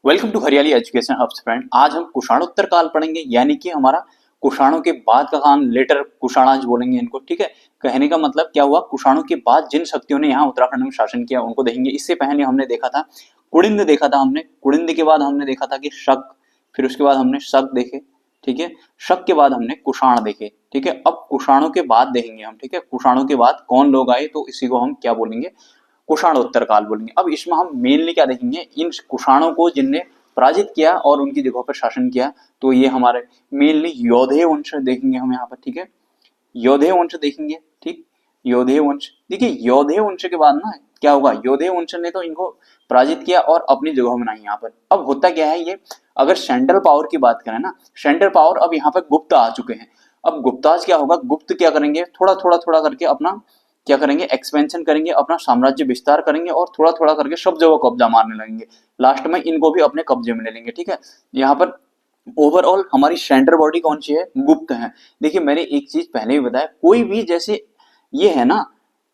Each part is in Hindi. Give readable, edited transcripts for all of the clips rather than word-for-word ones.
वेलकम टू हरियाली एजुकेशन हब्स फ्रेंड। आज हम कुषाणोत्तर काल पढ़ेंगे, यानी कि हमारा कुषाणों के बाद का काल, लेटर कुषाणाज बोलेंगे इनको। ठीक है, कहने का मतलब क्या हुआ, कुषाणों के बाद जिन शक्तियों ने यहाँ उत्तराखंड में शासन किया उनको देखेंगे। इससे पहले हमने देखा था कुड़िंद, देखा था हमने कुड़िंद के बाद हमने देखा था कि शक, फिर उसके बाद हमने शक देखे। ठीक है, शक के बाद हमने कुषाण देखे। ठीक है, अब कुषाणों के बाद देखेंगे हम। ठीक है, कुषाणों के बाद कौन लोग आए तो इसी को हम क्या बोलेंगे, कुषाणोत्तर काल बोलेंगे। अब इसमें हम मेनली क्या देखेंगे, इन कुषाणों को जिनने पराजित किया और उनकी जगहों पर शासन किया, तो ये हमारे मेनली योधेय वंश देखेंगे हम यहाँ पर। ठीक है, योधेय वंश देखेंगे। ठीक, योधेय वंश देखिए, योधेय वंश के बाद ना क्या होगा, योधेय वंश ने तो इनको पराजित किया और अपनी जगह बनाई यहाँ पर। अब होता क्या है, ये अगर सेंट्रल पावर की बात करें ना, सेंट्रल पावर अब यहाँ पर गुप्त आ चुके हैं। अब गुप्ताज क्या होगा, गुप्त क्या करेंगे, थोड़ा थोड़ा थोड़ा करके अपना क्या करेंगे, एक्सपेंशन करेंगे, अपना साम्राज्य विस्तार करेंगे और थोड़ा थोड़ा करके सब जगह कब्जा मारने लगेंगे। लास्ट में इनको भी अपने कब्जे में ले लेंगे। ठीक है, यहाँ पर ओवरऑल हमारी सेंटर बॉडी कौन सी है, गुप्त है। देखिए, मैंने एक चीज पहले ही बताया, कोई भी जैसे ये है ना,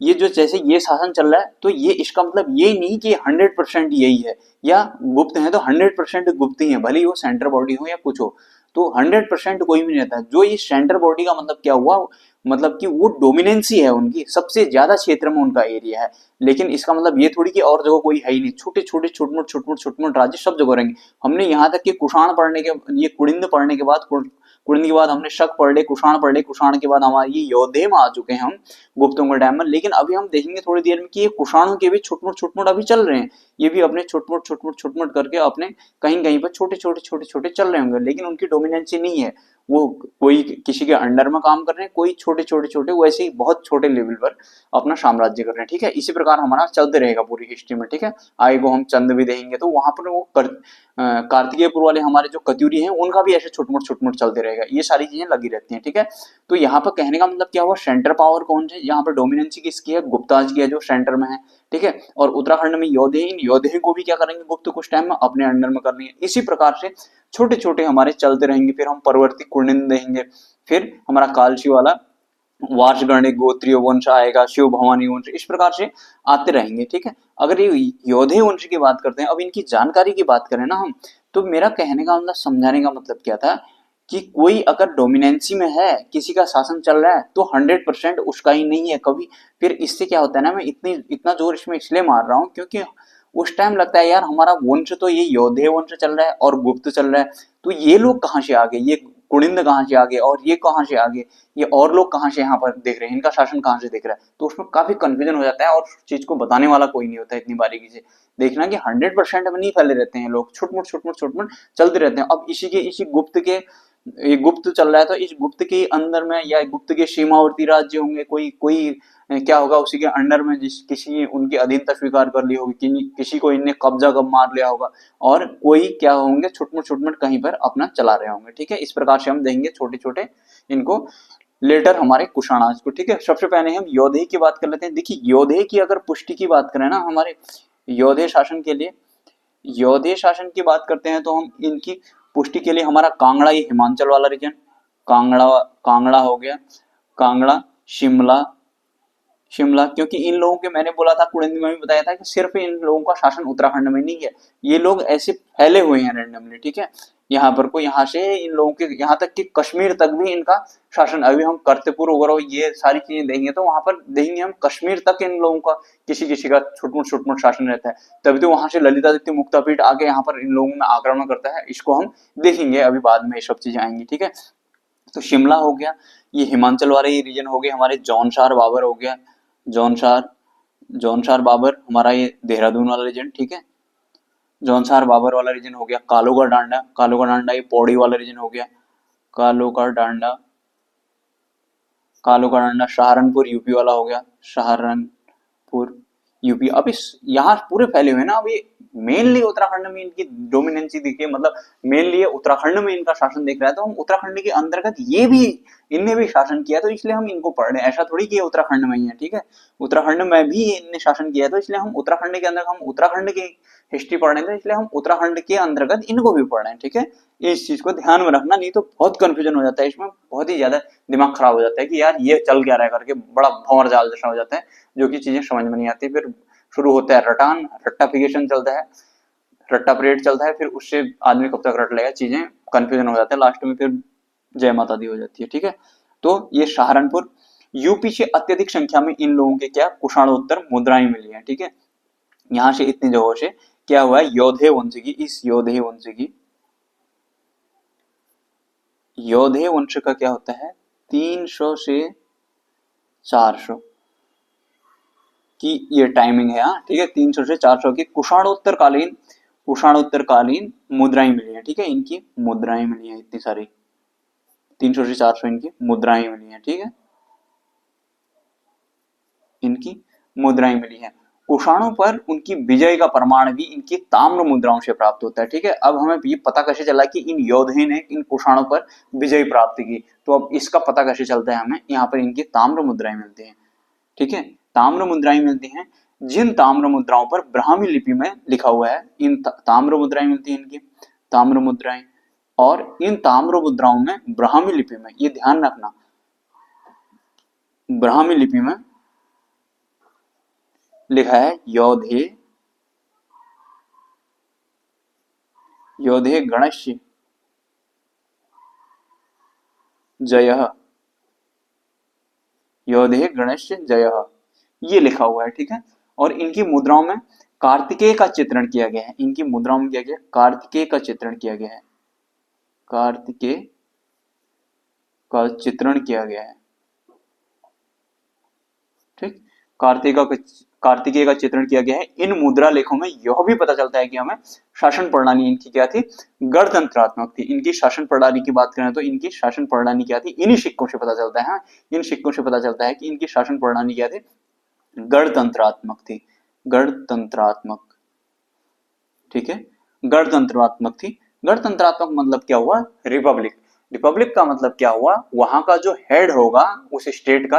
ये जो जैसे ये शासन चल रहा है, तो ये इसका मतलब ये नहीं कि 100% यही है या गुप्त है तो 100% गुप्त ही है, भले ही वो सेंटर बॉडी हो या कुछ हो। तो 100% कोई भी नहीं रहता। जो ये सेंटर बॉडी का मतलब क्या हुआ, मतलब कि वो डोमिनेंसी है उनकी, सबसे ज्यादा क्षेत्र में उनका एरिया है। लेकिन इसका मतलब ये थोड़ी कि और जगह कोई है ही नहीं, छोटे छोटे छोटे मोट राज्य सब जगह रहेंगे। हमने यहाँ तक कि कुषाण पढ़ने के, ये कुड़िंद पढ़ने के बाद, कुड़िंद के बाद हमने शक पढ़ ले, कुषाण पढ़ ले, कुषाण के बाद हमारे ये योधे में आ चुके हैं हम गुप्तों के टाइम में। लेकिन अभी हम देखेंगे थोड़ी देर में कि ये कुषाणों के भी छोट मोट अभी चल रहे हैं। ये भी अपने छोट मोट करके अपने कहीं कहीं पर छोटे छोटे चल रहे होंगे, लेकिन उनकी डोमिनेंसी नहीं है। वो कोई किसी के अंडर में काम कर रहे हैं, कोई छोटे वैसे ही बहुत छोटे लेवल पर अपना साम्राज्य कर रहे हैं। ठीक है, इसी प्रकार हमारा चलते रहेगा पूरी हिस्ट्री में। ठीक है, आगे को हम चंद भी देखेंगे तो वहां पर वो कार्तिकेयपुर वाले हमारे जो कत्यूरी हैं उनका भी ऐसे छोट मोट चलते रहेगा। ये सारी चीजें लगी रहती हैं। ठीक है, तो यहाँ पर कहने का मतलब क्या हुआ, सेंटर पावर कौन है, यहाँ पर डोमिनेंसी किसकी है, गुप्ताज की है जो सेंटर में है। ठीक है, और उत्तराखंड में योधे, इन योधे को भी क्या करेंगे, गुप्त कुछ टाइम में अपने अंडर में कर लेंगे। इसी प्रकार से छोटे छोटे हमारे चलते रहेंगे। फिर हम परवर्ती कुंडिन देखेंगे, फिर हमारा कालशी वाला वार्षगणिक गोत्रीय वंश आएगा, शिव भवानी वंश, इस प्रकार से आते रहेंगे। ठीक है, अगर ये योधे वंश की बात करते हैं, अब इनकी जानकारी की बात करें ना हम, तो मेरा कहने का मतलब, समझाने का मतलब क्या था कि कोई अगर डोमिनेंसी में है, किसी का शासन चल रहा है, तो 100% उसका ही नहीं है कभी। फिर इससे क्या होता है ना, मैं इतना जोर इसमें इसलिए मार रहा हूँ क्योंकि उस टाइम लगता है यार हमारा वंश तो ये योधे वंश चल रहा है और गुप्त चल रहा है, तो ये लोग कहाँ से आ गए, ये कुड़िंद कहाँ से आ गए और ये कहाँ से आ गए, ये और लोग कहाँ से यहाँ पर देख रहे हैं, इनका शासन कहाँ से दिख रहा है। तो उसमें काफी कंफ्यूजन हो जाता है और चीज को बताने वाला कोई नहीं होता है इतनी बारीकी से। देखना कि 100% में नहीं फैले रहते हैं लोग, छोट मोट चलते रहते हैं। अब इसी गुप्त के, ये गुप्त चल रहा है तो इस गुप्त के अंदर में या गुप्त के सीमावर्ती राज्य होंगे, कोई कोई क्या होगा, उसी के अंडर में जिस किसी उनकी अधीनता स्वीकार कर ली होगी, किसी को इनने कब्जा कब मार लिया होगा, और कोई क्या होंगे, छोट मोट कहीं पर अपना चला रहे होंगे। ठीक है, इस प्रकार से हम देंगे छोटे छोटे इनको लेटर हमारे कुषाणाज को। ठीक है, सबसे पहले हम योधे की बात कर लेते हैं। देखिए, योधे की अगर पुष्टि की बात करें ना, हमारे योधे शासन के लिए, योधे शासन की बात करते हैं तो हम इनकी पुष्टि के लिए हमारा कांगड़ा, ये हिमाचल वाला रीजन, कांगड़ा, कांगड़ा हो गया, कांगड़ा, शिमला, शिमला, क्योंकि इन लोगों के, मैंने बोला था कुड़िंद में भी बताया था कि सिर्फ इन लोगों का शासन उत्तराखंड में नहीं है, ये लोग ऐसे फैले हुए हैं रैंडमली। ठीक है, यहाँ पर को, यहाँ से इन लोगों के, यहाँ तक कि कश्मीर तक भी इनका शासन, अभी हम करतेपुर वगैरह ये सारी चीजें देंगे तो वहां पर देखेंगे हम कश्मीर तक इन लोगों का किसी किसी का छोट मोट शासन रहता है। तभी तो वहां से ललितादित्य मुक्तापीठ आके यहाँ पर इन लोगों में आक्रमण करता है, इसको हम देखेंगे अभी बाद में, ये सब चीजें आएंगी। ठीक है, तो शिमला हो गया, ये हिमाचल वाले ये रीजन हो गए हमारे, जौनसार बाबर हो गया, जौनसार, जौनसार बाबर हमारा ये देहरादून वाला रीजन। ठीक है, जौनसार बाबर वाला रीजन हो गया, कालो का डांडा, कालो का डांडा ये पौड़ी वाला रीजन हो गया, कालो का डांडा, कालो का डांडा सहारनपुर यूपी वाला हो गया, सहारनपुर यूपी। अब इस यहाँ पूरे फैले हुए हैं ना। अब ये मेनली उत्तराखंड में इनकी डोमिनेंसी दिखे, मतलब मेनली उत्तराखंड में इनका शासन दिख रहा है, तो हम उत्तराखंड के अंतर्गत ये भी, इनने भी शासन किया तो इसलिए हम इनको पढ़ रहे हैं। ऐसा थोड़ी कि उत्तराखंड में ही है। ठीक है, उत्तराखंड में भी इनने शासन किया तो इसलिए हम उत्तराखंड के अंदर, हम उत्तराखंड की हिस्ट्री पढ़ रहे थे इसलिए हम उत्तराखंड के अंतर्गत इनको भी पढ़ रहे हैं। ठीक है, इस चीज को ध्यान में रखना, नहीं तो बहुत कंफ्यूजन हो जाता है इसमें, बहुत ही ज्यादा दिमाग खराब हो जाता है कि यार ये चल क्या रहा है करके, बड़ा भंवर जाल जैसा हो जाता है, जो कि चीजें समझ में नहीं आती। फिर शुरू होता है रटान, रट्टाफिकेशन चलता है, रट्टा परेड चलता है, फिर उससे आदमी कब तक रट लेगा, चीजें कंफ्यूजन हो जाते हैं, लास्ट में फिर जय माता दी हो जाती है। ठीक है, तो ये सहारनपुर यूपी से अत्यधिक संख्या में इन लोगों के क्या कुषाणोत्तर मुद्राएं मिली हैं। ठीक है, यहां से इतनी जगहों से क्या हुआ है, योधे वंश की, इस योधे वंश की, योधे वंश का क्या होता है 300 से 400 की ये टाइमिंग है। हाँ ठीक है, 300 से 400 की कुषाणोत्तरकालीन मुद्राएं मिली है। ठीक है, इनकी मुद्राएं मिली है इतनी सारी, 300 से 400 इनकी मुद्राएं मिली है। ठीक है, इनकी मुद्राएं मिली है। कुषाणों पर उनकी विजय का प्रमाण भी इनकी ताम्र मुद्राओं से प्राप्त होता है। ठीक है, अब हमें ये पता कैसे चला कि इन योधे ने इन कुषाणों पर विजय प्राप्त की, तो अब इसका पता कैसे चलता है हमें, यहाँ पर इनकी ताम्र मुद्राएं मिलती हैं। ठीक है, ताम्र मुद्राएं मिलती हैं, जिन ताम्र मुद्राओं पर ब्राह्मी लिपि में लिखा हुआ है, इन ताम्र मुद्राएं मिलती हैं, इनकी ताम्र मुद्राएं, और इन ताम्र मुद्राओं में ब्राह्मी लिपि में, ये ध्यान रखना, ब्राह्मी लिपि में लिखा है योधे, योधे गणस्य जयः, योधे गणस्य जयः, ये लिखा हुआ है। ठीक है, और इनकी मुद्राओं में कार्तिकेय का चित्रण किया गया है, इनकी मुद्राओं में क्या गया, कार्तिकेय का चित्रण किया गया है, कार्तिकेय का चित्रण किया गया है। ठीक, कार्तिकेय का चित्रण किया गया है। इन मुद्रा लेखों में यह भी पता चलता है कि हमें शासन प्रणाली इनकी क्या थी, गणतंत्रात्मक थी। इनकी शासन प्रणाली की बात करें तो इनकी शासन प्रणाली क्या थी, इन्हीं सिक्कों से पता चलता है। हाँ, इन सिक्कों से पता चलता है कि इनकी शासन प्रणाली क्या थी, गणतंत्रात्मक थी, गणतंत्रात्मक। ठीक है, गणतंत्रात्मक थी। गणतंत्रात्मक मतलब क्या हुआ, रिपब्लिक। रिपब्लिक का मतलब क्या हुआ, वहां का जो हेड होगा उस स्टेट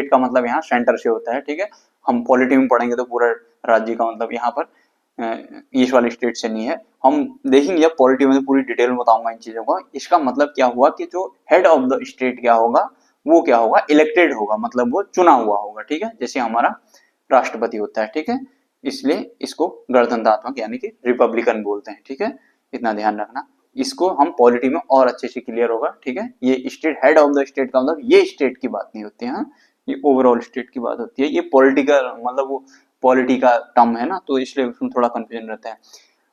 का मतलब यहाँ सेंटर से होता है। ठीक है, हम पॉलिटी में पढ़ेंगे तो पूरा राज्य का मतलब यहाँ पर इस वाले स्टेट से नहीं है, हम देखेंगे जब पॉलिटी में तो पूरी डिटेल में बताऊंगा इन चीजों को। इसका मतलब क्या हुआ कि जो हेड ऑफ द स्टेट क्या होगा, वो क्या होगा, इलेक्टेड होगा, मतलब वो चुना हुआ होगा। ठीक है, जैसे हमारा राष्ट्रपति होता है। ठीक है, इसलिए इसको गणतंत्रात्मक यानी कि रिपब्लिकन बोलते हैं। ठीक है, इतना ध्यान रखना, इसको हम पॉलिटी में और अच्छे से क्लियर होगा। ठीक है, ये state, head of the state का मतलब ये स्टेट की बात नहीं होती है, ये ओवरऑल स्टेट की बात होती है। ये पॉलिटिकल मतलब वो पॉलिटी का टर्म है ना, तो इसलिए उसमें थोड़ा कंफ्यूजन रहता है।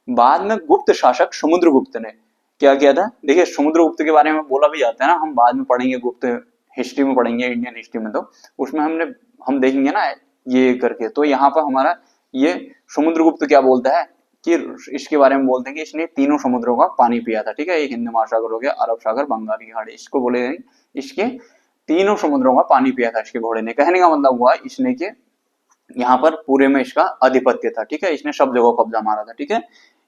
बाद में गुप्त शासक समुद्रगुप्त ने क्या किया था, देखिए समुद्रगुप्त के बारे में बोला भी जाता है ना, हम बाद में पढ़ेंगे, गुप्त हिस्ट्री में पढ़ेंगे, इंडियन हिस्ट्री में, तो उसमें हम देखेंगे ना ये करके। तो यहाँ पर हमारा ये समुद्रगुप्त क्या बोलता है कि इसके बारे में बोलते हैं कि इसने तीनों समुद्रों का पानी पिया था। ठीक है, एक हिंद महासागर हो गया, अरब सागर, बंगाल की खाड़ी, इसको बोले इसके तीनों समुद्रों का पानी पिया था इसके घोड़े ने। कहने का मतलब हुआ इसने के यहाँ पर पूरे में इसका आधिपत्य था। ठीक है, इसने सब जगह कब्जा मारा था। ठीक है,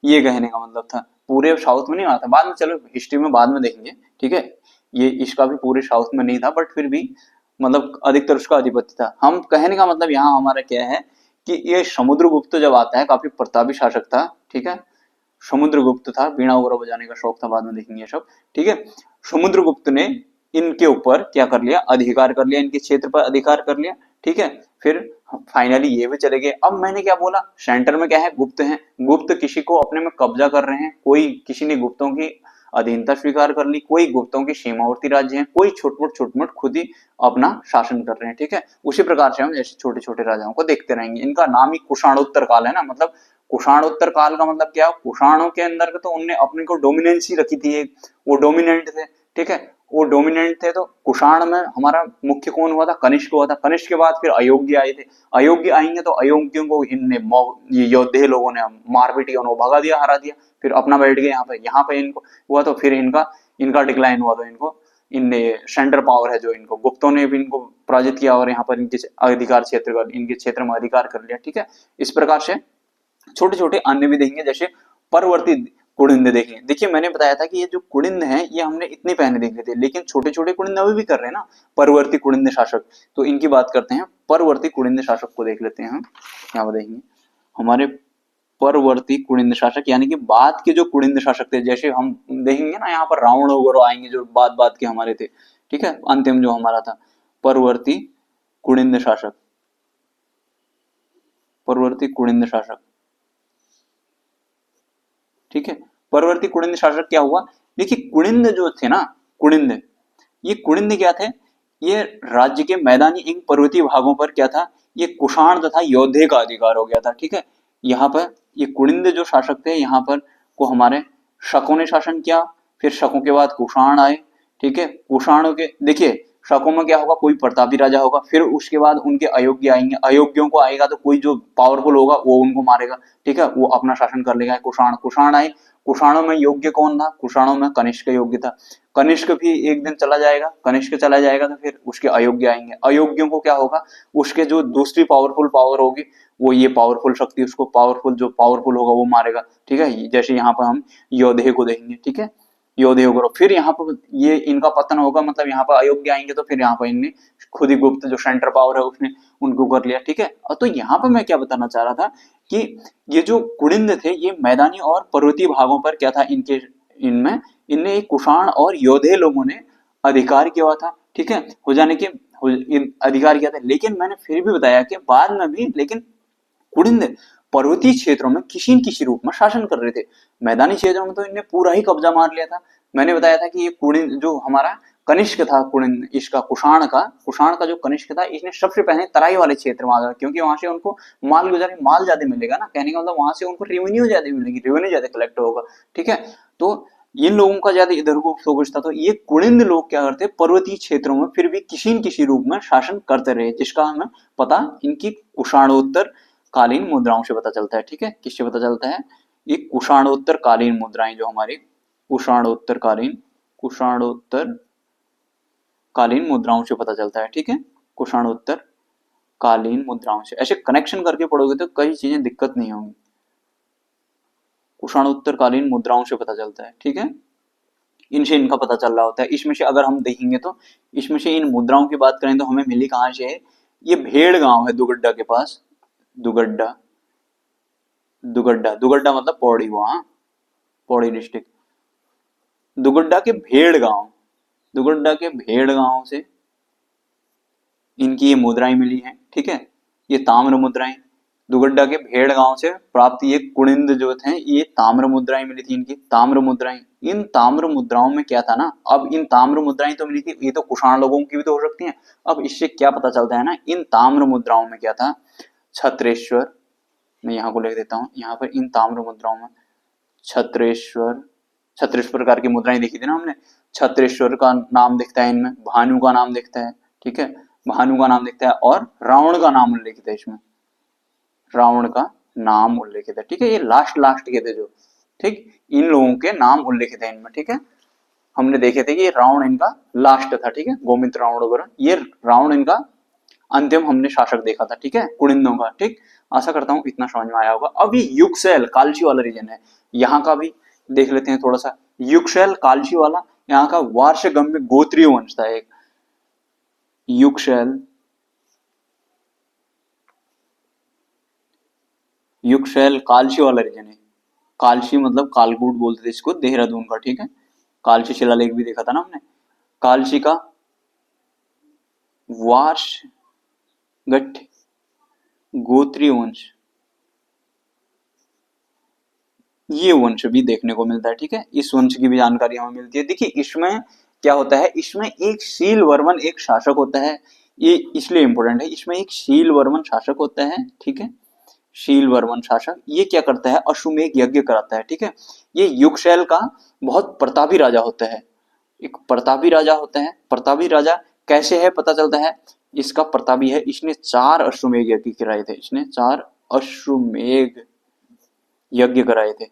ये कहने का मतलब था, पूरे साउथ में नहीं मारा था, बाद में चलो हिस्ट्री में बाद में देखेंगे। ठीक है, ये इसका भी पूरे साउथ में नहीं था, बट फिर भी मतलब अधिकतर उसका आधिपत्य था। हम कहने का मतलब यहाँ हमारा क्या है कि ये समुद्रगुप्त जब आता है, काफी प्रतापी शासक था। ठीक है, समुद्रगुप्त था, बीणा वगैरह बजाने का शौक था, बाद में देखेंगे सब। ठीक है, समुद्रगुप्त ने इनके ऊपर क्या कर लिया, अधिकार कर लिया, इनके क्षेत्र पर अधिकार कर लिया। ठीक है, फिर फाइनली ये भी चले गए। अब मैंने क्या बोला, सेंटर में क्या है, गुप्त है, गुप्त किसी को अपने में कब्जा कर रहे हैं, कोई किसी ने गुप्तों की अधीनता स्वीकार कर ली, कोई गुप्तों के सीमावर्ती राज्य हैं, कोई छोट मोट खुद ही अपना शासन कर रहे हैं। ठीक है, उसी प्रकार से हम ऐसे छोटे छोटे राजाओं को देखते रहेंगे। इनका नाम ही कुषाणोत्तर काल है ना, मतलब कुषाणोत्तर काल का मतलब क्या, कुषाणों के अंदर तो उनने अपने को डोमिनेंसी रखी थी एक, वो डोमिनेंट थे। ठीक है, वो डोमिनेंट थे, तो कुषाण में हमारा मुख्य कौन हुआ था, कनिष्क हुआ था। कनिष्क के बाद फिर अयोग्य आए थे, अयोग्य आएंगे तो अयोग्यों को इनने ये योद्धे लोगों ने मार पीट किया, उन्हें भगा दिया, हरा दिया, फिर अपना बैठ गए यहाँ पे इनको हुआ, तो फिर इनका इनका डिक्लाइन हुआ, तो इनको इनने सेंटर पावर है जो इनको गुप्तों ने भी इनको पराजित किया और यहाँ पर इनके अधिकार क्षेत्र का, इनके क्षेत्र में अधिकार कर लिया। ठीक है, इस प्रकार से छोटे छोटे अन्य भी देखेंगे, जैसे परवर्ती कुड़िंद देखेंगे। देखिए मैंने बताया था कि ये जो कुड़िंद हैं ये हमने इतने पहले देखे थे, लेकिन छोटे छोटे कुड़िंद अभी भी कर रहे हैं ना, परवर्ती कुड़िंद शासक। तो इनकी बात करते हैं, परवर्ती कुड़िंद शासक को देख लेते हैं हम। यहाँ देखेंगे हमारे परवर्ती कुड़िंद शासक, यानी कि बाद के जो कुड़िंद शासक थे, जैसे हम देखेंगे ना यहाँ पर रावण वगैरह आएंगे जो बाद के हमारे थे। ठीक है, अंतिम जो हमारा था परवर्ती कुड़िंद शासक, परवर्ती कुड़िंद शासक। ठीक है। परवर्ती कुड़िंद शासक क्या हुआ, देखिए कुड़िंद जो थे ना, कुड़िंद, ये कुड़िंद क्या थे, ये राज्य के मैदानी एवं पर्वतीय भागों पर क्या था, ये कुषाण तथा योद्धे का अधिकार हो गया था, ठीक है। यहाँ पर ये कुड़िंद जो शासक थे, यहाँ पर को हमारे शकों ने शासन किया, फिर शकों के बाद कुषाण आए, ठीक है। कुषाणों के देखिए शकों में क्या होगा, कोई प्रतापी राजा होगा, फिर उसके बाद उनके अयोग्य आएंगे, अयोग्यों को आएगा तो कोई जो पावरफुल होगा वो उनको मारेगा, ठीक है, वो अपना शासन कर लेगा। कुषाण, कुषाण आए, कुषाणों में योग्य कौन था, कुषाणों में कनिष्क योग्य था। कनिष्क भी एक दिन चला जाएगा, कनिष्क चला जाएगा तो फिर उसके अयोग्य आएंगे, अयोग्यों को क्या होगा, उसके जो दूसरी पावरफुल पावर होगी वो ये पावरफुल शक्ति, उसको पावरफुल जो पावरफुल होगा वो मारेगा, ठीक है। जैसे यहाँ पर हम योधे को देखेंगे, ठीक है, योधे को, फिर यहाँ पर ये इनका पतन होगा, मतलब यहाँ पर अयोग्य आएंगे तो फिर यहाँ पर इनने खुद ही गुप्त जो सेंटर पावर है उसने उनको कर लिया, ठीक है। तो यहाँ पर मैं क्या बताना चाह रहा था कि ये जो कुड़िंद थे ये मैदानी और पर्वतीय भागों पर क्या था, इनके इनमें इनने एक कुषाण और योधे लोगों ने अधिकार किया हुआ था, ठीक है, हो जाने के अधिकार किया था। लेकिन मैंने फिर भी बताया कि बाद में भी लेकिन कुड़िंद पर्वतीय क्षेत्रों में किसी न किसी रूप में शासन कर रहे थे, मैदानी क्षेत्रों में तो इनने पूरा ही कब्जा मार लिया था। मैंने बताया था कि ये कुड़िंद जो हमारा कनिष्क था, कुड़िंद इसका कुषाण का जो कनिष्क था, इसने सबसे पहले तराई वाले क्षेत्र में आ गया, क्योंकि वहां से उनको माल गुजारे, माल ज्यादा मिलेगा ना, कहने का मतलब वहां से उनको रेवेन्यू ज्यादा मिलेगी, रेवेन्यू ज्यादा कलेक्ट होगा, ठीक है। तो इन लोगों का ज्यादा इधर को फोकस था, तो ये कुड़िंद लोग क्या करते, पर्वतीय क्षेत्रों में फिर भी किसी न किसी रूप में शासन करते रहे, जिसका हमें पता इनकी कुषाणोत्तर कालीन मुद्राओं से पता चलता है, ठीक है। किससे पता चलता है, ये कुषाणोत्तर कालीन मुद्राएं जो हमारी कुषाणोत्तर कालीन मुद्राओं से पता चलता है, ठीक है। कुषाणोत्तर कालीन मुद्राओं से ऐसे कनेक्शन करके पढ़ोगे तो कई चीजें दिक्कत नहीं होंगी। कुषाणोत्तर कालीन मुद्राओं से पता चलता है, ठीक है, इनसे इनका पता चल रहा होता है। इसमें से अगर हम देखेंगे तो इसमें से इन मुद्राओं की बात करें तो हमें मिली कहां से है, ये भेड़ गांव है दुगड्डा के पास, दुगड्डा, दुगड्डा मतलब पौड़ी, वहां पौड़ी डिस्ट्रिक्ट, दुगड्डा के भेड़ गांव से इनकी ये मुद्राएं मिली हैं, ठीक है। ये ताम्र मुद्राएं दुगड्डा के भेड़ गांव से प्राप्त, ये कुड़िंद जो थे ये ताम्र मुद्राएं मिली थी, इनकी ताम्र मुद्राएं। इन ताम्र मुद्राओं में क्या था ना, अब इन ताम्र मुद्राएं तो मिली थी, ये तो कुषाण लोगों की भी तो हो सकती हैं। अब इससे क्या पता चलता है ना, इन ताम्र मुद्राओं में क्या था, छत्रेश्वर, मैं यहाँ को लिख देता हूँ, यहाँ पर इन ताम्र मुद्राओं में छत्रेश्वर, 36 प्रकार की मुद्राएं देखी थी ना हमने, छत्रेश्वर का नाम दिखता है इनमें, भानु का नाम दिखता है, ठीक है, भानु का नाम दिखता है, और रावण का नाम उल्लेखित है इसमें, रावण का नाम उल्लेखित है, ठीक है। ये लास्ट लास्ट के थे जो, ठीक, इन लोगों के नाम उल्लेखित है इनमें, ठीक है। हमने देखे थे कि ये रावण इनका लास्ट था, ठीक है, गोमित्र रावण वगैरह, ये रावण इनका अंतिम हमने शासक देखा था, ठीक है, कुड़िंदों का, ठीक। आशा करता हूं इतना समझ में आया होगा। अब ये युगसैल कालची वाला रीजन है, यहाँ का भी देख लेते हैं थोड़ा सा। युगसैल कालची वाला यहाँ का वार्षगम्य गोत्रीय वंश था एक, युगसैल, युगसैल कालची वाला रीजन है। कालची मतलब कालकूट बोलते थे इसको, देहरादून का, ठीक है। कालची शिलालेख भी देखा था ना हमने। कालची का वार्षगठ गोत्रीय वंश, ये वंश भी देखने को मिलता है, ठीक है। इस वंश की भी जानकारी हमें मिलती है। देखिए इसमें क्या होता है, इसमें एक शील वर्मन एक शासक होता है, ये इसलिए इंपॉर्टेंट है, इसमें एक शील वर्मन शासक होता है, ठीक है। शील वर्मन शासक ये क्या करता है, अश्वमेध यज्ञ कराता है, ठीक है। ये युगसैल का बहुत प्रतापी राजा होता है, एक प्रतापी राजा होता है। प्रतापी राजा कैसे है पता चलता है, इसका प्रतापी है, इसने 4 अश्वमेध यज्ञ कराए थे, इसने 4 अश्वमेध यज्ञ कराए थे,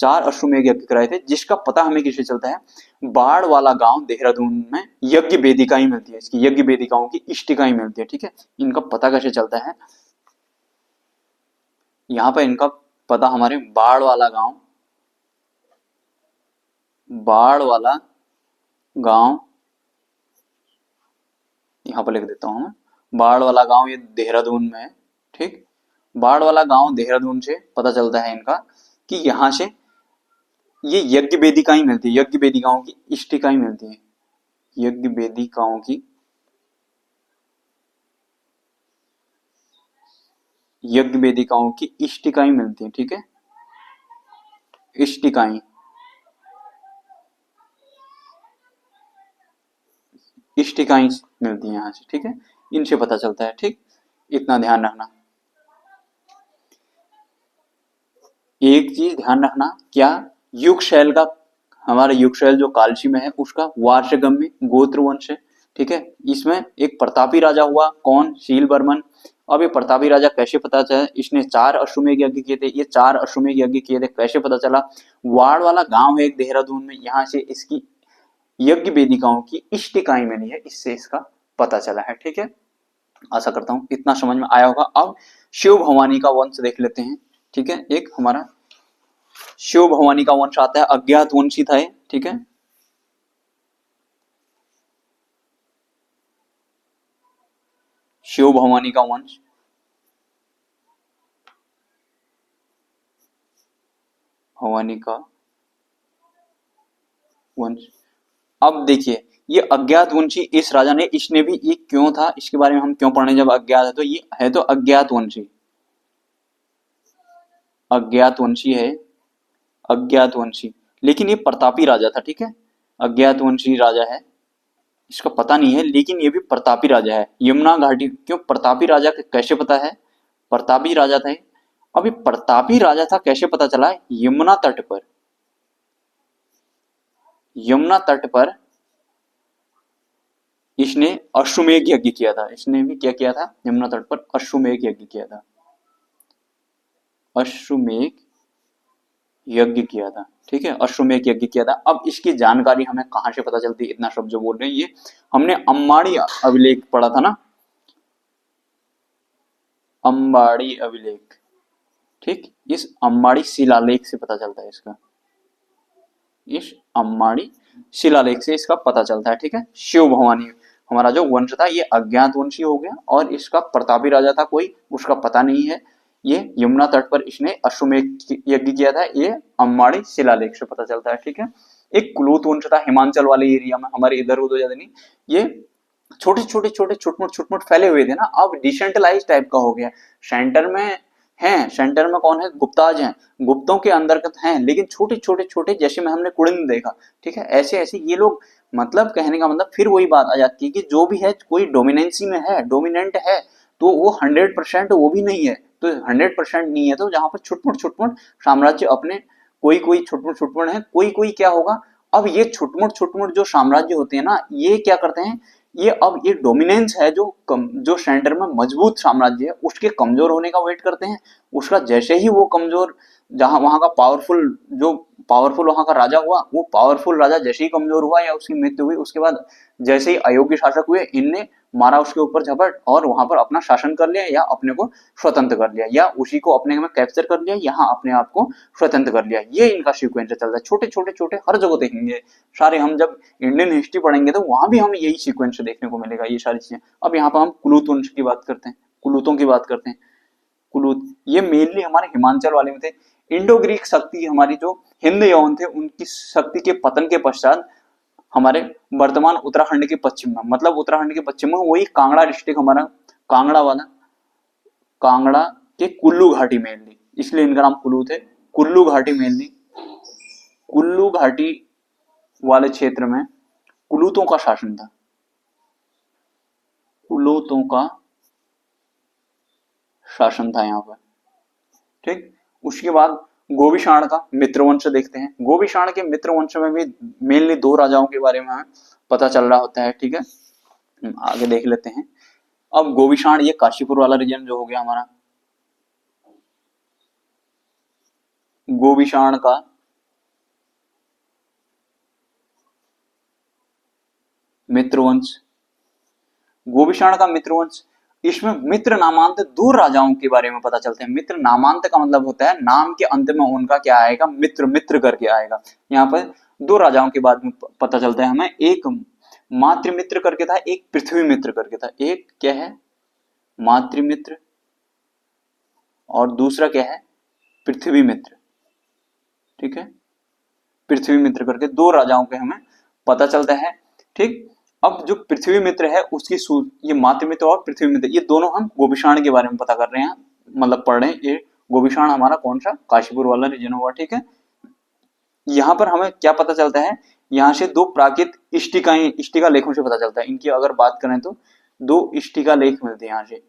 4 अश्वमेध यज्ञ कराए थे, जिसका पता हमें किससे चलता है, बाढ़ वाला गांव देहरादून में यज्ञ वेदिकाएं मिलती है, इसकी यज्ञ वेदिकाओं की इष्टिकाएं मिलती है, ठीक है। इनका पता कैसे चलता है, यहाँ पर इनका पता हमारे बाढ़ वाला गांव यहाँ पर लिख देता हूं मैं, बाढ़ वाला गांव ये देहरादून में है, ठीक। बाढ़ वाला गांव देहरादून से पता चलता है इनका कि यहाँ से ये यज्ञ वेदिकाएं मिलती है, यज्ञ वेदिकाओं की इष्टिकाएं मिलती है, यज्ञ वेदिकाओं की, यज्ञ वेदिकाओं की इष्टिकाएं मिलती है, ठीक है। इष्टिकाएं, इष्टिकाएं मिलती हैं यहाँ से, ठीक है, इनसे पता चलता है, ठीक, इतना ध्यान रखना। एक चीज ध्यान रखना, क्या युग शैल का, हमारा युग शैल जो कालची में है उसका वार्षगम्य गोत्र वंश है, ठीक है। इसमें एक प्रतापी राजा हुआ, कौन, शील बर्मन। अब ये प्रतापी राजा कैसे पता चला, इसने 4 अश्वमेध यज्ञ किए थे, ये 4 अश्वमेध यज्ञ किए थे, कैसे पता चला, वाड़ वाला गांव है एक देहरादून में, यहाँ से इसकी यज्ञ वेदिकाओं की इष्टिकाएं मिली है, इससे इसका पता चला है, ठीक है। आशा करता हूं इतना समझ में आया होगा। अब शिव भवानी का वंश देख लेते हैं, ठीक है। एक हमारा शिव भवानी का वंश आता है, अज्ञात वंशी था, ठीक है। शिव भवानी का वंश, भवानी का वंश। अब देखिए ये अज्ञात वंशी इस राजा ने, इसने भी ये क्यों था, इसके बारे में हम क्यों पढ़ने, जब अज्ञात है तो ये है तो अज्ञात वंशी, अज्ञात वंशी है, अज्ञात वंशी, लेकिन ये प्रतापी राजा था, ठीक है। अज्ञात वंशी राजा है, इसका पता नहीं है, लेकिन ये भी प्रतापी राजा है। यमुना घाटी, क्यों प्रतापी राजा कैसे पता है, प्रतापी राजा थे। अभी प्रतापी राजा था कैसे पता चला, यमुना तट पर, यमुना तट पर इसने अश्वमेध यज्ञ किया था, इसने भी क्या किया था, यमुना तट पर अश्वमेध यज्ञ किया था, अश्वमेध यज्ञ किया था, ठीक है, अश्वमेध यज्ञ किया था। अब इसकी जानकारी हमें कहां से पता चलती है, इतना शब्द जो बोल रहे हैं ये हमने अंबाड़ी अभिलेख पढ़ा था ना, अंबाड़ी अभिलेख, ठीक, इस अंबाड़ी शिलालेख से पता चलता है इसका, इस अंबाड़ी शिलालेख से इसका पता चलता है, ठीक है। शिव भवानी हमारा जो वंश था ये अज्ञात वंशी हो गया, और इसका प्रतापी राजा था कोई, उसका पता नहीं है। ये यमुना तट पर इसने अश्वमेध यज्ञ किया था, ये अंबाड़ी शिलालेख से पता चलता है, ठीक है। एक कुलूत वंश था हिमांचल वाले एरिया में, हमारे इधर उधर ज्यादा नहीं, ये छोटे छोटे छोटे छुटमुट छुटमुट फैले हुए थे ना, अब डिसेंट्रलाइज टाइप का हो गया। सेंटर में हैं, सेंटर में कौन है, गुप्ताज हैं, गुप्तों के अंतर्गत हैं, लेकिन छोटे छोटे छोटे, जैसे में हमने कुड़िन देखा, ठीक है, ऐसे ऐसे ये लोग, मतलब कहने का मतलब फिर वही बात आ जाती है कि जो भी है कोई डोमिनेंसी में है, डोमिनेंट है, तो वो 100% वो भी नहीं है, तो 100% नहीं है, तो जहां पर छुटमुट छुटमुट साम्राज्य अपने, कोई कोई छुटमुट छुटमुट है, कोई कोई क्या होगा, अब ये छुटमुट छुटमुट जो साम्राज्य होते हैं ना, ये क्या करते हैं, ये अब ये डोमिनेंस है जो सेंटर में मजबूत साम्राज्य है उसके कमजोर होने का वेट करते हैं, उसका जैसे ही वो कमजोर, जहां वहां का पावरफुल, जो पावरफुल वहां का राजा हुआ, वो पावरफुल राजा जैसे ही कमजोर हुआ या उसकी मृत्यु हुई, उसके बाद जैसे ही अयोग्य शासक हुए, इनने मारा उसके ऊपर झपट और वहां पर अपना शासन कर लिया, या अपने को स्वतंत्र कर लिया, या उसी को अपने में कैप्चर कर लिया, यहाँ अपने आप को स्वतंत्र कर लिया। ये इनका सीक्वेंस चलता है, छोटे छोटे छोटे हर जगह देखेंगे सारे, हम जब इंडियन हिस्ट्री पढ़ेंगे तो वहां भी हमें यही सीक्वेंस देखने को मिलेगा, ये सारी चीजें। अब यहाँ पर हम कुलूत वंश की बात करते हैं, कुलूतों की बात करते हैं। कुलूत ये मेनली हमारे हिमांचल वाले में थे। इंडो ग्रीक शक्ति हमारी जो हिंद यौन थे, उनकी शक्ति के पतन के पश्चात हमारे वर्तमान उत्तराखंड के पश्चिम में, मतलब उत्तराखंड के पश्चिम में वही कांगड़ा डिस्ट्रिक्ट हमारा, कांगड़ा वाला, कांगड़ा के कुल्लू घाटी मेनली, इसलिए इनका नाम कुल्लू थे, कुल्लू घाटी मेनली, कुल्लू घाटी वाले क्षेत्र में कुलूतों का शासन था, कुलूतों का शासन था यहाँ पर, ठीक। उसके बाद गोविशाण का मित्रवंश देखते हैं, गोविशाण के मित्रवंश में भी मेनली 2 राजाओं के बारे में हमें पता चल रहा होता है, ठीक है। आगे देख लेते हैं। अब गोविशाण ये काशीपुर वाला रीजन जो हो गया हमारा, गोविशाण का मित्रवंश, गोविशाण का मित्रवंश, इसमें मित्र नामांत 2 राजाओं के बारे में पता चलते हैं। मित्र नामांत का मतलब होता है नाम के अंत में उनका क्या आएगा, मित्र, मित्र करके आएगा। यहाँ पर 2 राजाओं के बारे में पता चलता है हमें, एक मातृमित्र करके था, एक पृथ्वी मित्र करके था। एक क्या है, मातृमित्र, और दूसरा क्या है, पृथ्वी मित्र, ठीक है, पृथ्वी मित्र करके 2 राजाओं के हमें पता चलता है, ठीक। अब जो पृथ्वी मित्र है उसकी ये मातृमित्र और पृथ्वी मित्र, ये दोनों हम गोविशाण के बारे में पता कर रहे हैं, मतलब पढ़ रहे हैं। ये गोविशाण हमारा कौन सा, काशीपुर वाला रीजन हुआ, ठीक है। यहाँ पर हमें क्या पता चलता है, यहाँ से दो प्राकृत इष्टिका लेखों से पता चलता है। इनकी अगर बात करें तो दो इष्टिका लेख मिलते हैं यहाँ से,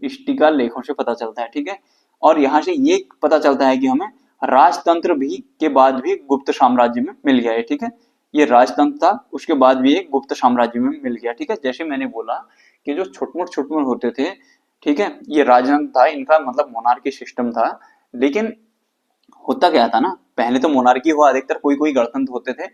इष्टिका लेखों से पता चलता है, ठीक है। और यहाँ से ये पता चलता है कि हमें राजतंत्र भी के बाद भी गुप्त साम्राज्य में मिल गया है, ठीक है। ये राजतंत्र था, उसके बाद भी एक गुप्त साम्राज्य में मिल गया, ठीक है। जैसे मैंने बोला कि जो छोटमोट होते थे, ठीक है, ये राजतंत्र था, इनका मतलब मोनार्की सिस्टम था। लेकिन होता क्या था ना, पहले तो मोनार्की हुआ, अधिकतर कोई कोई गणतंत्र होते थे।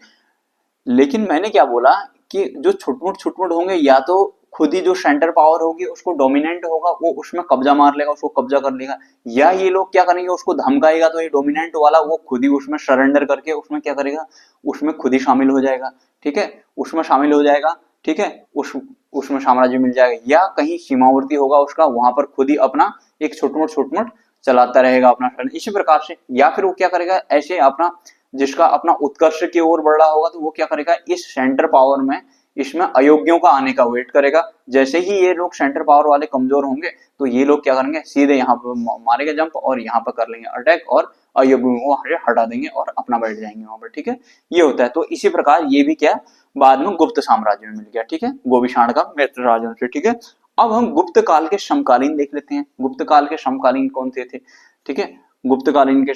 लेकिन मैंने क्या बोला कि जो छुटमुट होंगे, या तो खुद ही जो सेंटर पावर होगी उसको डोमिनेंट होगा, वो उसमें कब्जा मार लेगा, उसको कब्जा कर लेगा, या ये लोग क्या करेंगे, उसको धमकाएगा, तो ये डोमिनेंट वाला वो खुद ही उसमें सरेंडर करके उसमें क्या करेगा, उसमें खुद ही शामिल हो जाएगा, ठीक है, उसमें शामिल हो जाएगा, ठीक है, उसमें साम्राज्य मिल जाएगा। या कहीं सीमावर्ती होगा उसका, वहां पर खुद ही अपना एक छोटमोट चलाता रहेगा अपना इसी प्रकार से। या फिर वो क्या करेगा, ऐसे अपना जिसका अपना उत्कर्ष की ओर बढ़ रहा होगा, तो वो क्या करेगा, इस सेंटर पावर में इसमें अयोग्यों का आने का वेट करेगा। जैसे ही ये लोग सेंटर पावर वाले कमजोर होंगे, तो ये लोग क्या करेंगे, सीधे यहाँ पर मारेंगे जंप और यहाँ पर कर लेंगे अटैक, और अयोग्यों को वहां से हटा देंगे और अपना बैठ जाएंगे वहां पर, ठीक है। ये होता है। तो इसी प्रकार ये भी क्या बाद में गुप्त साम्राज्य में मिल गया, ठीक है, गोविषाण का मित्र राजवंश, ठीक है। अब हम गुप्त काल के समकालीन देख लेते हैं। गुप्त काल के समकालीन कौन से थे, ठीक है, गुप्तकालीन के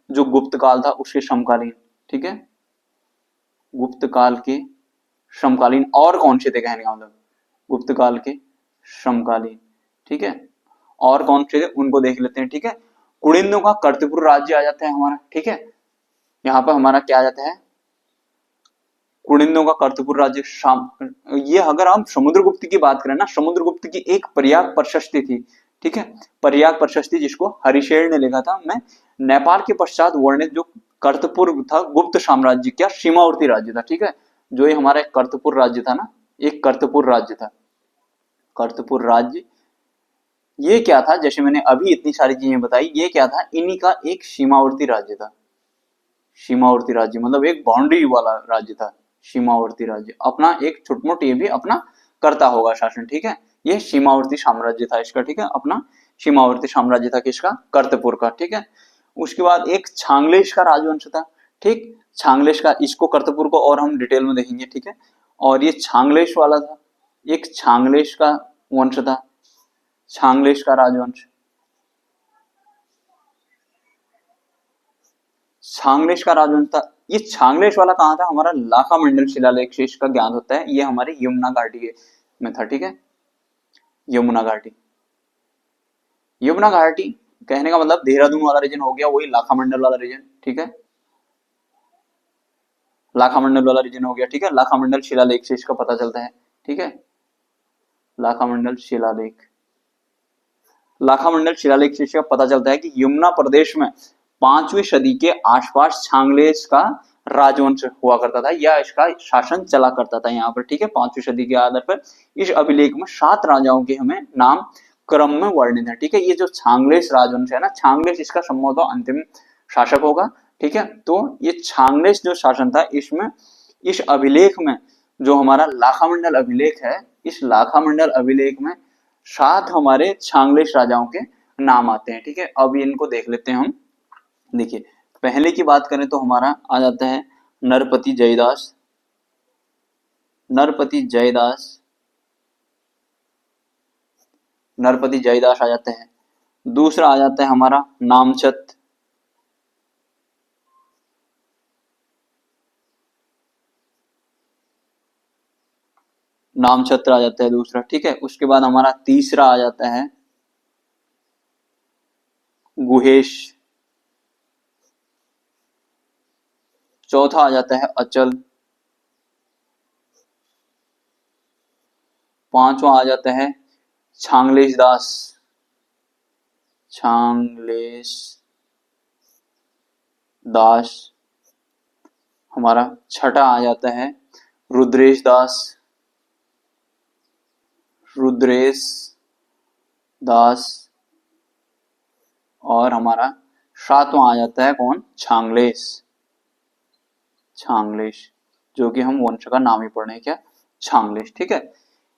जो गुप्त काल था उसके समकालीन, ठीक है, गुप्त काल के समकालीन और कौन से थे, कहने का मतलब गुप्त काल के समकालीन, ठीक है, और कौन से थे उनको देख लेते हैं, ठीक है। कुड़िंदों का कर्तपुर राज्य आ जाता है हमारा, ठीक है, यहाँ पर हमारा क्या आ जाता है, कुड़िंदों का कर्तपुर राज्य शाम। ये अगर हम समुद्रगुप्त की बात करें ना, समुद्रगुप्त की एक प्रयाग प्रशस्ति थी, ठीक है, प्रयाग प्रशस्ति जिसको हरिशेर ने लिखा था। मैं नेपाल के पश्चात वर्णित जो कर्तपुर था गुप्त साम्राज्य क्या सीमावर्ती राज्य था, ठीक है। जो ये हमारा एक कर्तपुर राज्य था ना, एक कर्तपुर राज्य था, कर्तपुर राज्य ये क्या था, जैसे मैंने अभी इतनी सारी चीजें बताई, ये क्या था, इन्हीं का एक सीमावर्ती राज्य था। सीमावर्ती राज्य मतलब एक बाउंड्री वाला राज्य था, सीमावर्ती राज्य अपना एक छोटमोट ये भी अपना करता होगा शासन, ठीक है। ये सीमावर्ती साम्राज्य था इसका, ठीक है, अपना सीमावर्ती साम्राज्य था किसका, कर्तपुर का, ठीक है। उसके बाद एक छांगलेश का राजवंश था, ठीक, छांगलेश का, इसको कर्तपुर को और हम डिटेल में देखेंगे, ठीक है। और ये छांगलेश वाला था, एक छांगलेश का वंश था, छांगलेश का राजवंश, छांगलेश का राजवंश था। ये छांगलेश वाला कहाँ था, हमारा लाखा मंडल शिलालेख से इसका ज्ञान होता है। ये हमारी यमुना घाटी में था, ठीक है, यमुना घाटी। यमुना घाटी कहने का मतलब देहरादून वाला रीजन हो गया, वही लाखा मंडल वाला रीजन, ठीक है, लाखा मंडल वाला रीजन हो गया, ठीक है। लाखा मंडल शिलालेख से इसका पता चलता है, ठीक है, लाखा मंडल शिलालेख, लाखा मंडल शिलालेख से इसका पता चलता है कि यमुना प्रदेश में 5वीं सदी के आसपास छांगलेश का राजवंश हुआ करता था, या इसका शासन चला करता था यहाँ पर, ठीक है। 5वीं सदी के आधार पर इस अभिलेख में 7 राजाओं के हमें नाम क्रम में वर्णित है, ठीक है। ये जो छांगलेश राजवंश है ना, छांगलेश इसका संभवतः अंतिम शासक होगा, ठीक है। तो ये छांगलेश जो शासन था, इसमें इस अभिलेख में जो हमारा लाखामंडल अभिलेख है, इस लाखामंडल अभिलेख में 7 हमारे छांगलेश राजाओं के नाम आते हैं, ठीक है। अब इनको देख लेते हैं हम। देखिए पहले की बात करें तो हमारा आ जाता है नरपति जयदास, नरपति जयदास, नरपति जयदास आ जाते हैं। दूसरा आ जाता है हमारा नामचंद, नामचंद्र आ जाता है दूसरा, ठीक है। उसके बाद हमारा तीसरा आ जाता है गुहेश, चौथा आ जाता है अचल, पांचवा आ जाता है छांगलेश दास, छांगलेश दास। हमारा छठा आ जाता है रुद्रेश दास, रुद्रेश दास। और हमारा 7वां आ जाता है कौन, छांगलेश, छांगलेश, जो कि हम वंश का नाम ही पढ़ रहे हैं क्या, छांगलेश, ठीक है।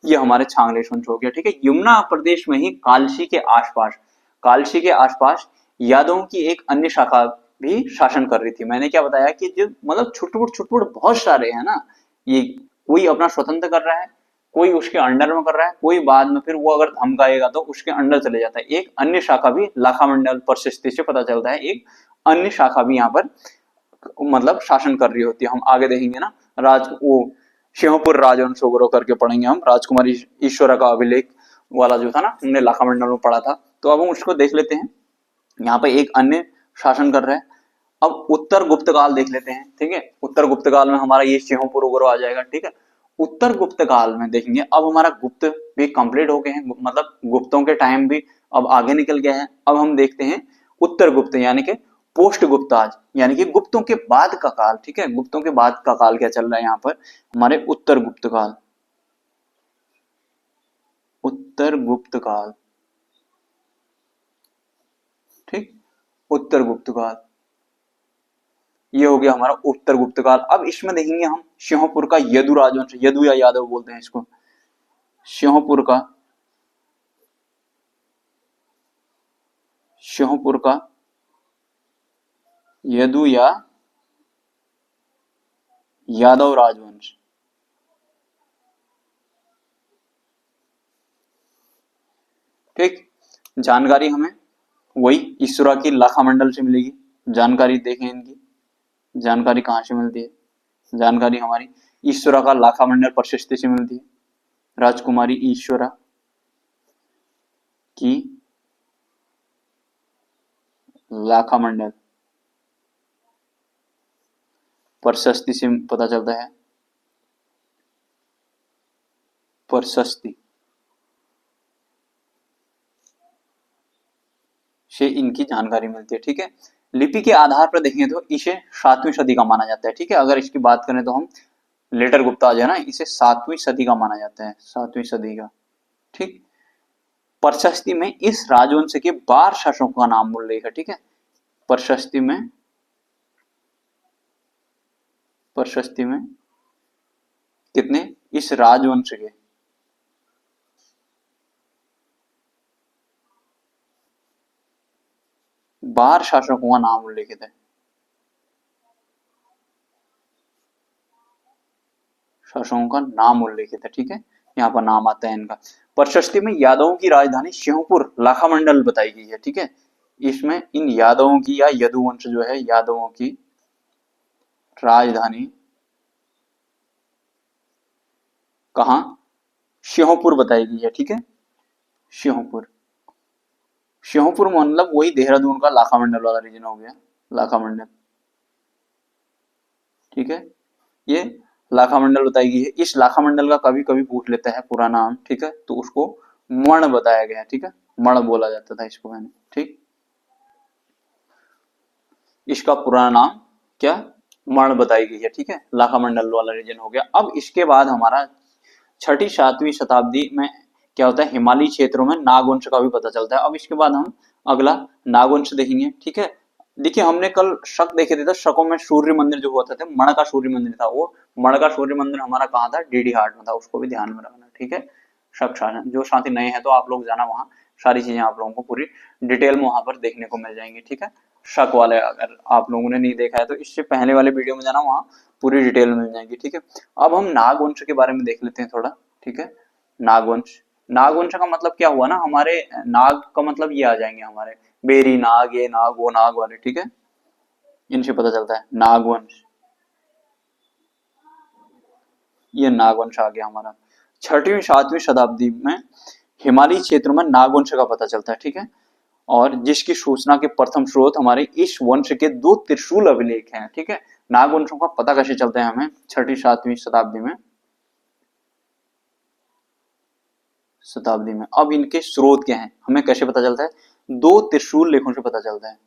ये हमारे छांगलेश वंश हो गया, ठीक है। यमुना प्रदेश में ही कालसी के आसपास, कालसी के आसपास यादवों की एक अन्य शाखा भी शासन कर रही थी। मैंने क्या बताया कि जो मतलब छुटपुट बहुत सारे हैं ना, ये कोई अपना स्वतंत्र कर रहा है, कोई उसके अंडर में कर रहा है, कोई बाद में फिर वो अगर धमकाएगा तो उसके अंडर चले जाता है। एक अन्य शाखा भी लाखामंडल परिशिष्ट से पता चलता है, एक अन्य शाखा भी यहाँ पर मतलब शासन कर रही होती है। हम आगे देखेंगे ना, वो सिंहपुर राजवंश वगैरह करके पढ़ेंगे हम, राजकुमारी ईश्वरा का अभिलेख वाला जो था ना, हमने लाखामंडल में पढ़ा था। तो अब हम उसको देख लेते हैं। यहाँ पे एक अन्य शासन कर रहा है। अब उत्तर गुप्त काल देख लेते हैं, ठीक है। उत्तर गुप्त काल में हमारा ये सिंहपुर वगैरह आ जाएगा, ठीक है। उत्तर गुप्त काल में देखेंगे, अब हमारा गुप्त भी कंप्लीट हो गए हैं, मतलब गुप्तों के टाइम भी अब आगे निकल गया है। अब हम देखते हैं उत्तर गुप्त यानी कि पोस्ट गुप्ताज, यानी कि गुप्तों के बाद का काल, ठीक है। गुप्तों के बाद का काल क्या चल रहा है यहाँ पर, हमारे उत्तर गुप्त काल। उत्तर गुप्त काल, ठीक, उत्तर गुप्त काल, ये हो गया हमारा उत्तर गुप्त काल। अब इसमें देखेंगे हम सिंहपुर का यदु राजवंश, यदु या यादव बोलते हैं इसको, सिंहपुर का यदु या यादव राजवंश, ठीक। जानकारी हमें वही ईश्वरा की लाखामंडल से मिलेगी। जानकारी देखें इनकी, जानकारी कहाँ से मिलती है, जानकारी हमारी ईश्वरा का लाखामंडल परिशिष्ट से मिलती है। राजकुमारी ईश्वरा की लाखामंडल प्रशस्ति से पता चलता है, प्रशस्ति से इनकी जानकारी मिलती है, ठीक है। लिपि के आधार पर देखेंगे तो इसे 7वीं सदी का माना जाता है, ठीक है। अगर इसकी बात करें तो हम लेटर गुप्ता जो है ना, इसे 7वीं सदी का माना जाता है, 7वीं सदी का, ठीक। प्रशस्ति में इस राजवंश के 12 शासकों का नाम उल्लेख है, ठीक है। प्रशस्ति में, प्रशस्ति में कितने, इस राजवंश के 12 शासकों का नाम उल्लेखित है, शासकों का नाम उल्लेखित है, ठीक है। यहाँ पर नाम आता है इनका। प्रशस्ति में यादवों की राजधानी सिंहपुर लाखामंडल बताई गई है, ठीक है। इसमें इन यादवों की या यदुवंश जो है, यादवों की राजधानी कहाँ, सिंहपुर बताई गई है, ठीक है। सिंहपुर, सिंहपुर मतलब वही देहरादून का लाखामंडल वाला रीजन हो गया, लाखामंडल, ठीक है। ये लाखामंडल बताई गई है। इस लाखामंडल का कभी कभी पूछ लेता है पूरा नाम, ठीक है, तो उसको मण बताया गया है, ठीक है। मण बोला जाता था इसको, मैंने, ठीक। इसका पुराना नाम क्या, मण बताई गई है, ठीक है। लाखामंडल वाला रीजन हो गया। अब इसके बाद हमारा 6ठी-7वीं शताब्दी में क्या होता है, हिमालयी क्षेत्रों में नागवंश का भी पता चलता है। अब इसके बाद हम अगला नागवंश देखेंगे, ठीक है। देखिए हमने कल शक देखे थे, तो शकों में सूर्य मंदिर जो होता था, मण का सूर्य मंदिर था, वो मण का सूर्य मंदिर हमारा कहाँ था, डीडी हाट में था, उसको भी ध्यान में रखना, ठीक है। शक शासन, जो साथी नए हैं तो आप लोग जाना वहाँ, सारी चीजें आप लोगों को पूरी डिटेल में वहां पर देखने को मिल जाएंगी, ठीक है। शक वाले अगर आप लोगों ने नहीं देखा है तो इससे पहले वाले वीडियो में जाना, वहाँ पूरी डिटेल मिल जाएगी, ठीक है। अब हम नागवंश के बारे में देख लेते हैं थोड़ा, ठीक है। नागवंश, नागवंश का मतलब क्या हुआ ना, हमारे नाग का मतलब ये आ जाएंगे हमारे बेरी नाग, ये नाग, वो नाग वाले, ठीक है। इनसे पता चलता है नागवंश, ये नागवंश आ गया हमारा। 6वीं-7वीं शताब्दी में हिमालयी क्षेत्रों में नागवंश का पता चलता है, ठीक है। और जिसकी सूचना के प्रथम स्रोत हमारे इस वंश के 2 त्रिशूल अभिलेख हैं, ठीक है। नागवंशों का पता कैसे चलता है हमें 6ठी-7वीं शताब्दी में, अब इनके स्रोत क्या हैं हमें कैसे पता चलता है, 2 त्रिशूल लेखों से पता चलता है,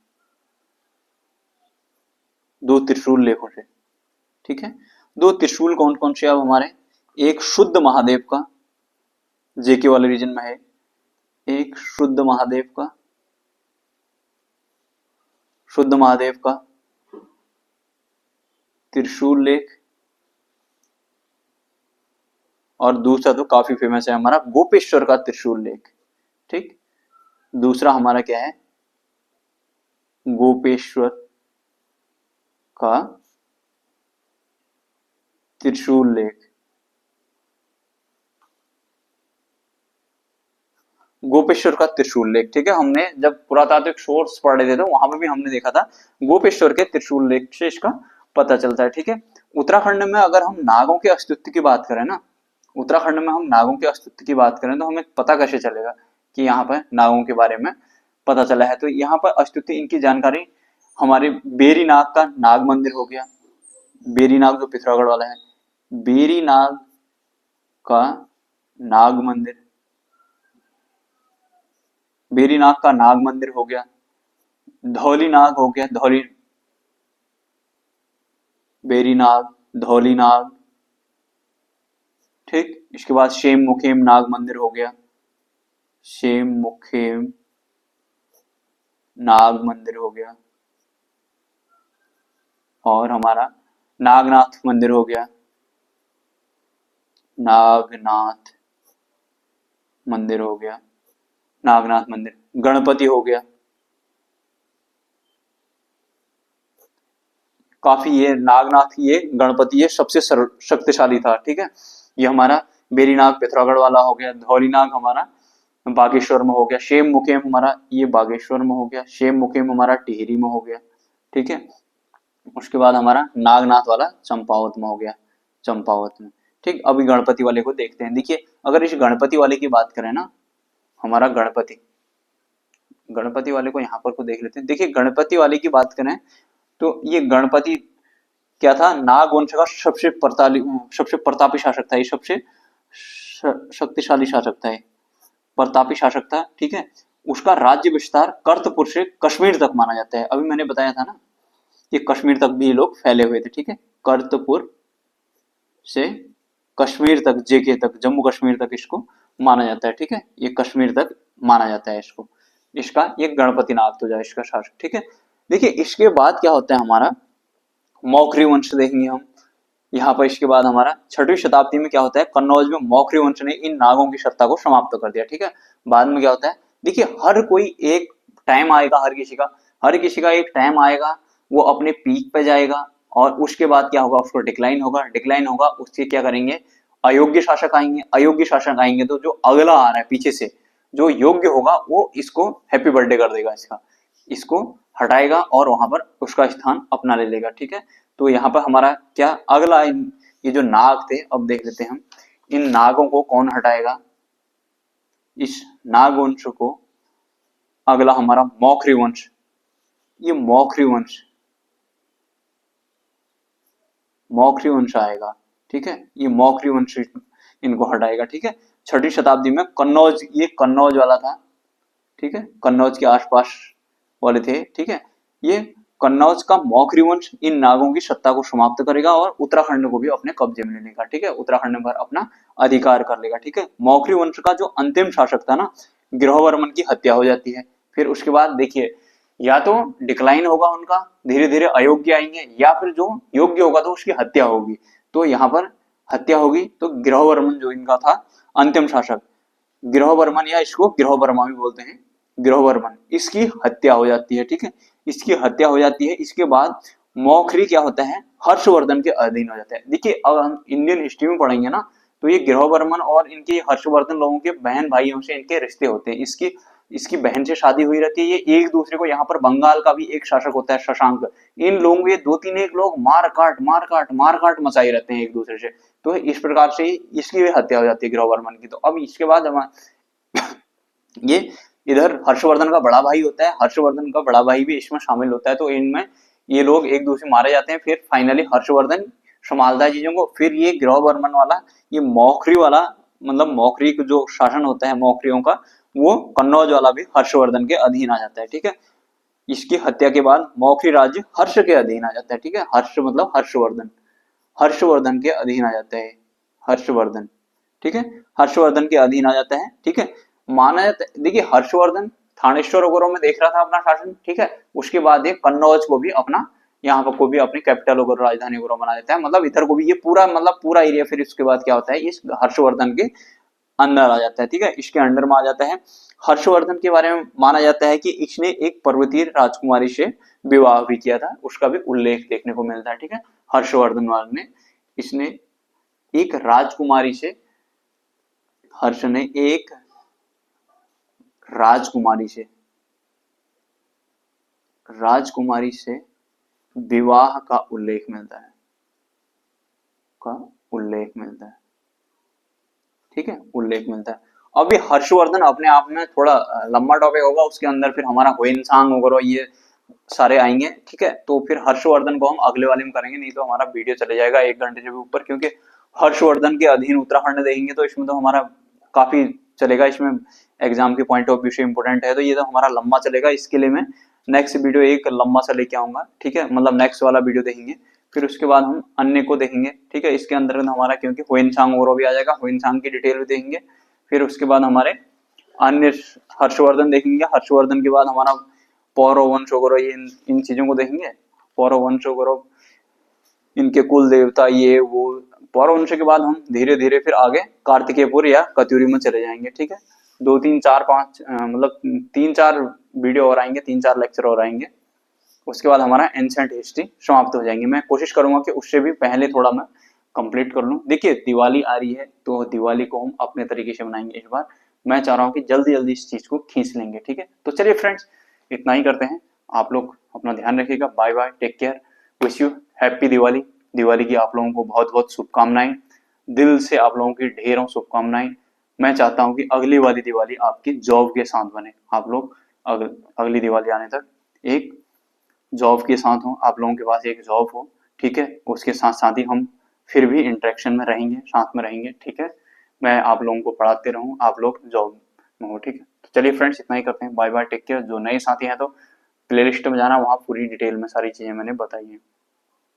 2 त्रिशूल लेखों से, ठीक है। 2 त्रिशूल कौन कौन से, अब हमारे एक शुद्ध महादेव का, जेके वाले रीजन में है, एक शुद्ध महादेव का, शुद्ध महादेव का त्रिशूल लेख, और दूसरा तो काफी फेमस है हमारा गोपेश्वर का त्रिशूल लेख, ठीक। दूसरा हमारा क्या है, गोपेश्वर का त्रिशूल लेख, गोपेश्वर का त्रिशूल लेख, ठीक है। हमने जब पुरातात्विक सोर्स पढ़ रहे थे तो वहां पर भी हमने देखा था गोपेश्वर के त्रिशूल लेख से इसका पता चलता है, ठीक है। उत्तराखंड में अगर हम नागों के अस्तित्व की बात करें ना, उत्तराखंड में हम नागों के अस्तित्व की बात करें तो हमें पता कैसे चलेगा कि यहाँ पर नागों के बारे में पता चला है। तो यहाँ पर अस्तित्व इनकी जानकारी हमारे बेरी नाग का नाग मंदिर हो गया, बेरी नाग जो पिथौरागढ़ वाला है, बेरी नाग का नाग मंदिर, बेरी नाग का नाग मंदिर हो गया, धौली नाग हो गया, धौली, बेरी नाग, धौली नाग, ठीक। इसके बाद शेम मुखेम नाग मंदिर हो गया, शेम मुखेम नाग मंदिर हो गया, और हमारा नागनाथ मंदिर हो गया, नागनाथ मंदिर हो गया, नागनाथ मंदिर, गणपति हो गया, काफी ये नागनाथ ये गणपति ये सबसे शक्तिशाली था, ठीक है। ये हमारा बेरीनाग पिथौरागढ़ वाला हो गया, धौलीनाग हमारा बागेश्वर में हो गया, शेम मुखेम हमारा ये बागेश्वर में हो गया, शेम मुखेम हमारा टिहरी में हो गया, ठीक है। उसके बाद हमारा नागनाथ वाला चंपावत में हो गया, चंपावत में, ठीक। अभी गणपति वाले को देखते हैं। देखिए अगर इस गणपति वाले की बात करें ना, हमारा गणपति, गणपति वाले को यहाँ पर को देख लेते हैं। देखिए गणपति वाले की बात करें तो ये गणपति क्या था, नाग वंश का सबसे प्रतापी शासक था, ये सबसे शक्तिशाली शासक था, प्रतापी शासक था, ठीक है। उसका राज्य विस्तार कर्तपुर से कश्मीर तक माना जाता है। अभी मैंने बताया था ना कि कश्मीर तक भी ये लोग फैले हुए थे, ठीक है। कर्तपुर से कश्मीर तक, जेके तक, जम्मू कश्मीर तक इसको माना जाता है, ठीक है। ये कश्मीर तक माना जाता है इसको, इसका ये गणपति नाग तो जाए इसका शासक, ठीक है। देखिए इसके बाद क्या होता है, हमारा मौखरी वंश देखेंगे हम यहाँ पर। इसके बाद हमारा 6वीं शताब्दी में क्या होता है, कन्नौज में मौखरी वंश ने इन नागों की सत्ता को समाप्त कर दिया, ठीक है। बाद में क्या होता है, देखिए हर कोई एक टाइम आएगा, हर किसी का एक टाइम आएगा, वो अपने पीक पे जाएगा और उसके बाद क्या होगा, उसको डिक्लाइन होगा, उससे क्या करेंगे, अयोग्य शासक आएंगे, तो जो अगला आ रहा है पीछे से जो योग्य होगा वो इसको हैप्पी बर्थडे कर देगा, इसको हटाएगा और वहां पर उसका स्थान अपना ले लेगा, ठीक है। तो यहाँ पर हमारा क्या अगला, ये जो नाग थे, अब देख लेते हैं हम इन नागों को कौन हटाएगा, इस नाग वंश को अगला हमारा मौखरी वंश, ये मौखरी वंश आएगा, ठीक है। ये मौखरी वंश इनको हटाएगा, ठीक है। 6वीं शताब्दी में कन्नौज, ये कन्नौज वाला था, ठीक है, कन्नौज के आसपास वाले थे, ठीक है। ये कन्नौज का मौखरी वंश इन नागों की सत्ता को समाप्त करेगा और उत्तराखंड को भी अपने कब्जे में ले लेगा, ठीक है। उत्तराखंड पर अपना अधिकार कर लेगा, ठीक है। मौखरी वंश का जो अंतिम शासक था ना, गिरोहवर्मन की हत्या हो जाती है। फिर उसके बाद देखिए या तो डिक्लाइन होगा उनका, धीरे धीरे अयोग्य आएंगे, या फिर जो योग्य होगा तो उसकी हत्या होगी। तो यहाँ पर हत्या होगी तो गिरोहवर्मन जो इनका था अंतिम शासक, गिरोहवर्मन या इसको गिरोहवर्मा भी बोलते हैं, गिरोहवर्मन, इसकी हत्या हो जाती है, ठीक है। इसकी हत्या हो जाती है। इसके बाद मौखरी क्या होता है, हर्षवर्धन के अधीन हो जाता है। देखिए अगर हम इंडियन हिस्ट्री में पढ़ेंगे ना तो ये गिरोहवर्मन और इनके हर्षवर्धन लोगों के बहन भाइयों से इनके रिश्ते होते हैं। इसकी बहन से शादी हुई रहती है। ये एक दूसरे को, यहाँ पर बंगाल का भी एक शासक होता है शशांक, इन लोगों ये 2-3 एक लोग मार काट मचाई रहते हैं एक दूसरे से। तो इस प्रकार से इसकी भी हत्या हो जाती है गिरोहवर्मन की। तो अब इसके बाद ये इधर हर्षवर्धन का बड़ा भाई होता है, हर्षवर्धन का बड़ा भाई भी इसमें शामिल होता है। तो इनमें ये लोग एक दूसरे मारे जाते हैं। फिर फाइनली हर्षवर्धन संभालता है चीजों को। फिर ये गिरोहवर्मन वाला, ये मौखरी वाला, मतलब मौखरी जो शासन होता है मौखरियों का, वो कन्नौज वाला भी हर्षवर्धन के अधीन आ जाता है, ठीक है। इसकी हत्या के बाद मौखरी राज्य हर्ष के अधीन आ जाता है, ठीक है। हर्ष मतलब हर्षवर्धन के अधीन आ जाता है, हर्षवर्धन, ठीक है, हर्षवर्धन के अधीन आ जाता है, ठीक है। माना जाता है, देखिए हर्षवर्धन थानेश्वर वगैरह में देख रहा था अपना शासन, ठीक है। उसके बाद ये कन्नौज को भी अपना, यहाँ पर को भी अपनी कैपिटल वगैरह, राजधानी वगैरह बना देता है। मतलब इधर को भी ये पूरा, मतलब पूरा एरिया। फिर इसके बाद क्या होता है, इस हर्षवर्धन के अंदर आ जाता है, ठीक है, इसके अंडर में आ जाता है। हर्षवर्धन के बारे में माना जाता है कि इसने एक पर्वतीय राजकुमारी से विवाह भी किया था, उसका भी उल्लेख देखने को मिलता है, ठीक है। हर्षवर्धन वाले ने, इसने एक राजकुमारी से, हर्ष ने एक राजकुमारी से, राजकुमारी से विवाह का उल्लेख मिलता है, का उल्लेख मिलता है, ठीक है, उल्लेख मिलता है। अब ये हर्षवर्धन अपने आप में थोड़ा लंबा टॉपिक होगा, उसके अंदर फिर हमारा ह्वेनसांग वगैरह ये सारे आएंगे, ठीक है। तो फिर हर्षवर्धन को हम अगले वाले में करेंगे, नहीं तो हमारा वीडियो चले जाएगा 1 घंटे से भी ऊपर, क्योंकि हर्षवर्धन के अधीन उत्तराखंड देखेंगे तो इसमें तो हमारा काफी चलेगा, इसमें एग्जाम के पॉइंट ऑफ व्यू से इंपोर्टेंट है, तो ये तो हमारा लंबा चलेगा। इसके लिए मैं नेक्स्ट वीडियो एक लंबा सा लेके आऊंगा, ठीक है, मतलब नेक्स्ट वाला वीडियो देखेंगे, फिर उसके बाद हम अन्य को देखेंगे, ठीक है। इसके अंदर हमारा क्योंकि ह्वेनसांग और भी आ जाएगा, ह्वेनसांग की डिटेल भी देखेंगे, फिर उसके बाद हमारे अन्य हर्षवर्धन देखेंगे, हर्षवर्धन के बाद हमारा पौरव वंश वगैरह ये इन चीजों को देखेंगे, पौरव वंश वगैरह, इनके कुल देवता ये वो। पौरव वंश के बाद हम धीरे धीरे फिर आगे कार्तिकेयपुर या कत्यूरी में चले जाएंगे, ठीक है। 2 3 4 5 मतलब 3 4 वीडियो और आएंगे, 3 4 लेक्चर और आएंगे, उसके बाद हमारा एंशिएंट हिस्ट्री समाप्त हो जाएंगे। मैं कोशिश करूंगा कि उससे भी पहले थोड़ा मैं कंप्लीट कर लूं। देखिए दिवाली आ रही है, तो दिवाली को हम अपने तरीके से मनाएंगे इस बार। मैं चाह रहा हूँ कि जल्दी जल्दी इस चीज को खींच लेंगे, ठीक है। तो चलिए फ्रेंड्स, इतना ही करते हैं। आप लोग अपना ध्यान रखिएगा, bye bye, take care, wish you happy Diwali. Diwali की आप लोगों को बहुत बहुत शुभकामनाएं, दिल से आप लोगों की ढेरों शुभकामनाएं। मैं चाहता हूं कि अगली वाली दिवाली आपकी जॉब के साथ बने, आप लोग अगली दिवाली आने तक एक जॉब के साथ हो, आप लोगों के पास एक जॉब हो, ठीक है। उसके साथ साथ ही हम फिर भी इंटरेक्शन में रहेंगे, साथ में रहेंगे, ठीक है। मैं आप लोगों को पढ़ाते रहूं, आप लोग जॉब में हो, ठीक है। तो चलिए फ्रेंड्स, इतना ही करते हैं, बाय बाय, टेक केयर। जो नए साथी हैं तो प्लेलिस्ट में जाना, वहाँ पूरी डिटेल में सारी चीजें मैंने बताई हैं।